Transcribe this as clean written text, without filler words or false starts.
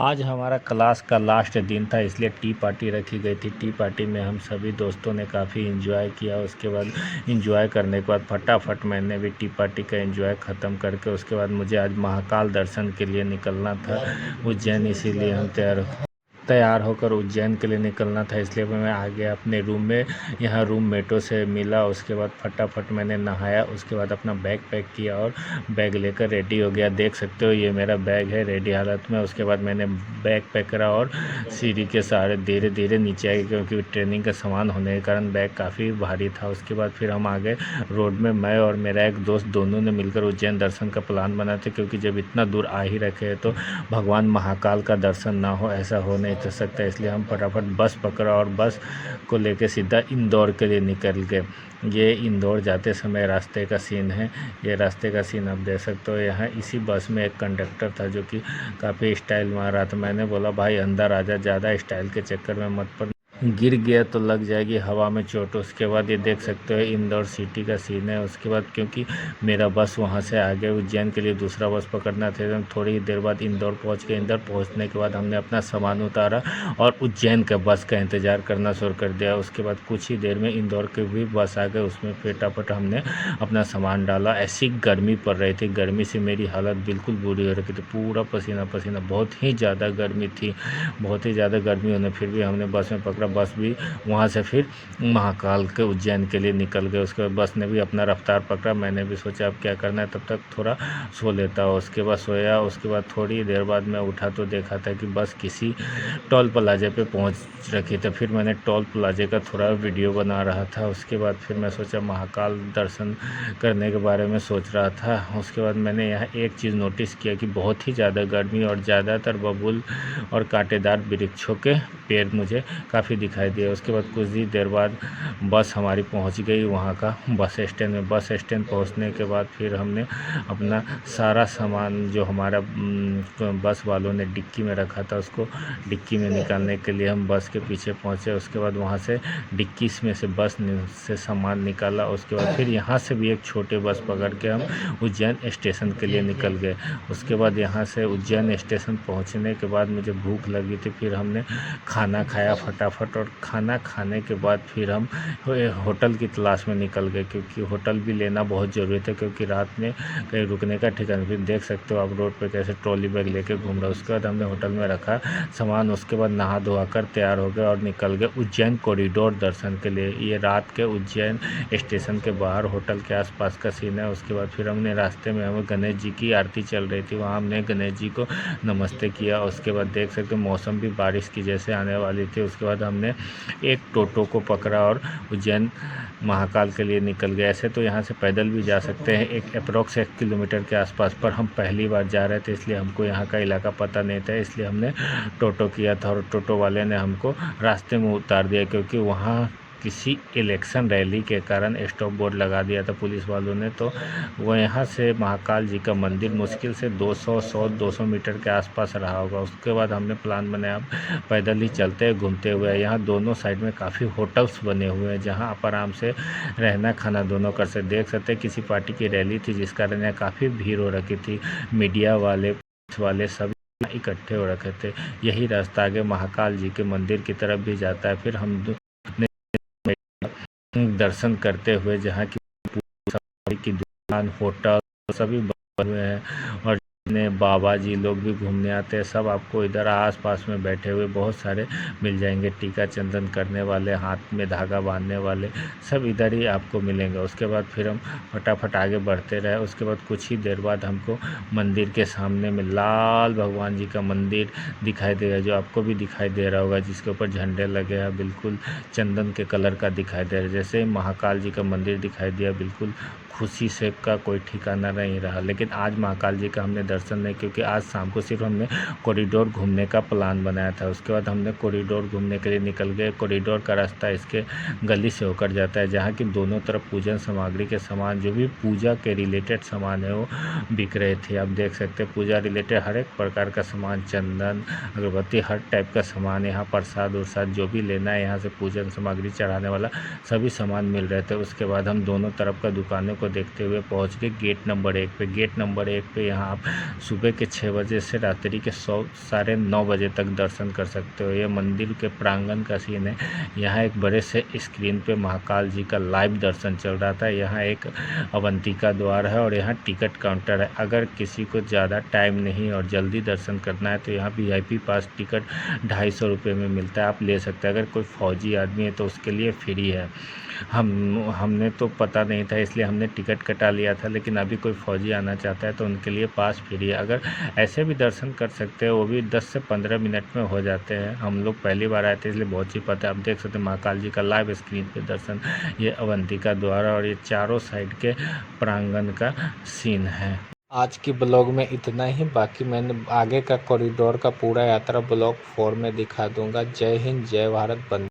आज हमारा क्लास का लास्ट दिन था, इसलिए टी पार्टी रखी गई थी। टी पार्टी में हम सभी दोस्तों ने काफ़ी एंजॉय किया। उसके बाद एंजॉय करने के बाद फटाफट मैंने भी टी पार्टी का एंजॉय ख़त्म करके उसके बाद मुझे आज महाकाल दर्शन के लिए निकलना था उज्जैन, इसीलिए हम तैयार होकर उज्जैन के लिए निकलना था। इसलिए मैं आ गया अपने रूम में। यहाँ रूममेटों से मिला, उसके बाद फटाफट मैंने नहाया, उसके बाद अपना बैग पैक किया और बैग लेकर रेडी हो गया। देख सकते हो ये मेरा बैग है रेडी हालत में। उसके बाद मैंने बैग पैक करा और सीढ़ी के सहारे धीरे धीरे नीचे आए, क्योंकि ट्रेनिंग का सामान होने के कारण बैग काफ़ी भारी था। उसके बाद फिर हम आ गए रोड में। मैं और मेरा एक दोस्त दोनों ने मिलकर उज्जैन दर्शन का प्लान बनाए थे, क्योंकि जब इतना दूर आ ही रखे हैं तो भगवान महाकाल का दर्शन ना हो ऐसा हो नहीं तो सकता। इसलिए हम फटाफट बस पकड़ा और बस को लेके सीधा इंदौर के लिए निकल गए। ये इंदौर जाते समय रास्ते का सीन है। ये रास्ते का सीन आप देख सकते हो। यहाँ इसी बस में एक कंडक्टर था जो कि काफ़ी स्टाइल मार रहा था। मैंने बोला भाई अंदर आ जा, ज़्यादा स्टाइल के चक्कर में मत पड़, गिर गया तो लग जाएगी हवा में चोट। उसके बाद ये देख सकते हो इंदौर सिटी का सीन है। उसके बाद क्योंकि मेरा बस वहाँ से आगे उज्जैन के लिए दूसरा बस पकड़ना था, तो थोड़ी ही देर बाद इंदौर पहुँच गए। इंदौर पहुँचने के बाद हमने अपना सामान उतारा और उज्जैन के बस का इंतज़ार करना शुरू कर दिया। उसके बाद कुछ ही देर में इंदौर के भी बस आ गए, उसमें फटाफट हमने अपना सामान डाला। ऐसी गर्मी पड़ रही थी, गर्मी से मेरी हालत बिल्कुल बुरी हो रखी थी, पूरा पसीना पसीना, बहुत ही ज़्यादा गर्मी थी। बहुत ही ज़्यादा गर्मी होने फिर भी हमने बस में पकड़ा। बस भी वहाँ से फिर महाकाल के उज्जैन के लिए निकल गए। उसके बाद बस ने भी अपना रफ्तार पकड़ा। मैंने भी सोचा अब क्या करना है, तब तक थोड़ा सो लेता हूँ। उसके बाद सोया। उसके बाद थोड़ी देर बाद मैं उठा तो देखा था कि बस किसी टोल प्लाजे पे पहुँच रखी थी। फिर मैंने टोल प्लाजे का थोड़ा वीडियो बना रहा था। उसके बाद फिर मैं सोचा महाकाल दर्शन करने के बारे में सोच रहा था। उसके बाद मैंने यहाँ एक चीज़ नोटिस किया कि बहुत ही ज़्यादा गर्मी और ज़्यादातर बबूल और कांटेदार वृक्षों के पेड़ मुझे काफ़ी दिखाई दिए। उसके बाद कुछ ही देर बाद बस हमारी पहुंच गई वहां का बस स्टैंड में। बस स्टैंड पहुंचने के बाद फिर हमने अपना सारा सामान जो हमारा बस वालों ने डिक्की में रखा था, उसको डिक्की में निकालने के लिए हम बस के पीछे पहुंचे। उसके बाद वहां से डिक्की में से बस से सामान निकाला। उसके बाद फिर यहाँ से भी एक छोटे बस पकड़ के हम उज्जैन स्टेशन के लिए निकल गए। उसके बाद यहाँ से उज्जैन स्टेशन पहुँचने के बाद मुझे भूख लगी थी। फिर हमने खाना खाया फटाफट, और खाना खाने के बाद फिर हम होटल की तलाश में निकल गए, क्योंकि होटल भी लेना बहुत ज़रूरी था, क्योंकि रात में कहीं रुकने का ठिकाना। फिर देख सकते हो आप रोड पे कैसे ट्रॉली बैग लेके घूम रहा है। उसके बाद हमने होटल में रखा सामान। उसके बाद नहा धोआ कर तैयार हो गए और निकल गए उज्जैन कॉरिडोर दर्शन के लिए। ये रात के उज्जैन स्टेशन के बाहर होटल के आसपास का सीन है। उसके बाद फिर हमने रास्ते में हमें गणेश जी की आरती चल रही थी, वहाँ हमने गणेश जी को नमस्ते किया। उसके बाद देख सकते हो मौसम भी बारिश की जैसे आने वाली थी। उसके बाद हमने एक टोटो को पकड़ा और उज्जैन महाकाल के लिए निकल गए। ऐसे तो यहाँ से पैदल भी जा सकते हैं, एक अप्रॉक्स 1 किलोमीटर के आसपास, पर हम पहली बार जा रहे थे इसलिए हमको यहाँ का इलाका पता नहीं था, इसलिए हमने टोटो किया था। और टोटो वाले ने हमको रास्ते में उतार दिया, क्योंकि वहाँ किसी इलेक्शन रैली के कारण स्टॉप बोर्ड लगा दिया था पुलिस वालों ने। तो वो यहाँ से महाकाल जी का मंदिर मुश्किल से 200 मीटर के आसपास रहा होगा। उसके बाद हमने प्लान बनाया पैदल ही चलते हैं घूमते हुए। यहाँ दोनों साइड में काफ़ी होटल्स बने हुए हैं, जहाँ आप आराम से रहना खाना दोनों कर सकते। देख सकते हैं किसी पार्टी की रैली थी, जिस कारण यहाँ काफ़ी भीड़ हो रखी थी। मीडिया वाले सभी इकट्ठे हो रखे थे। यही रास्ता आगे महाकाल जी के मंदिर की तरफ भी जाता है। फिर हम दर्शन करते हुए, जहाँ की दुकान होटल सभी बने हुए हैं, और जितने बाबा जी लोग भी घूमने आते हैं सब आपको इधर आस-पास में बैठे हुए बहुत सारे मिल जाएंगे। टीका चंदन करने वाले, हाथ में धागा बांधने वाले, सब इधर ही आपको मिलेंगे। उसके बाद फिर हम फटाफट आगे बढ़ते रहे। उसके बाद कुछ ही देर बाद हमको मंदिर के सामने में लाल भगवान जी का मंदिर दिखाई देगा, जो आपको भी दिखाई दे रहा होगा, जिसके ऊपर झंडे लगे हैं, बिल्कुल चंदन के कलर का दिखाई दे रहा है। जैसे महाकाल जी का मंदिर दिखाई दिया, बिल्कुल खुशी से का कोई ठिकाना नहीं रहा। लेकिन आज महाकाल जी का हमने दर्शन नहीं, क्योंकि आज शाम को सिर्फ हमने कॉरिडोर घूमने का प्लान बनाया था। उसके बाद हमने कॉरिडोर घूमने के लिए निकल गए। कॉरिडोर का रास्ता इसके गली से होकर जाता है, जहाँ की दोनों तरफ पूजन सामग्री के सामान, जो भी पूजा के रिलेटेड सामान है, वो बिक रहे थे। आप देख सकते हैं पूजा रिलेटेड हर एक प्रकार का सामान, चंदन अगरबत्ती हर टाइप का सामान, यहाँ प्रसाद उरसाद जो भी लेना है, यहाँ से पूजन सामग्री चढ़ाने वाला सभी सामान मिल रहे थे। उसके बाद हम दोनों तरफ का दुकानों को देखते हुए पहुंच गए गेट नंबर 1 पे। गेट नंबर 1 पे यहाँ आप सुबह के 6 बजे से रात्रि के 9:30 बजे तक दर्शन कर सकते हो। ये मंदिर के प्रांगण का सीन है। यहाँ एक बड़े से स्क्रीन पे महाकाल जी का लाइव दर्शन चल रहा था। यहाँ एक अवंतिका द्वार है और यहाँ टिकट काउंटर है। अगर किसी को ज़्यादा टाइम नहीं और जल्दी दर्शन करना है तो यहाँ VIP पास टिकट 250 रुपये में मिलता है, आप ले सकते हैं। अगर कोई फौजी आदमी है तो उसके लिए फ्री है। हमने तो पता नहीं था इसलिए हमने टिकट कटा लिया था, लेकिन अभी कोई फौजी आना चाहता है तो उनके लिए पास फ्री है। अगर ऐसे भी दर्शन कर सकते हैं, वो भी 10 से 15 मिनट में हो जाते हैं। हम लोग पहली बार आए थे इसलिए बहुत ही पता है। आप देख सकते हैं महाकाल जी का लाइव स्क्रीन पे दर्शन, ये अवंतिका द्वार और ये चारों साइड के प्रांगण का सीन है। आज की ब्लॉग में इतना ही, बाकी मैंने आगे का कॉरिडोर का पूरा यात्रा ब्लॉग 4 में दिखा दूंगा। जय हिंद, जय भारत, बंदे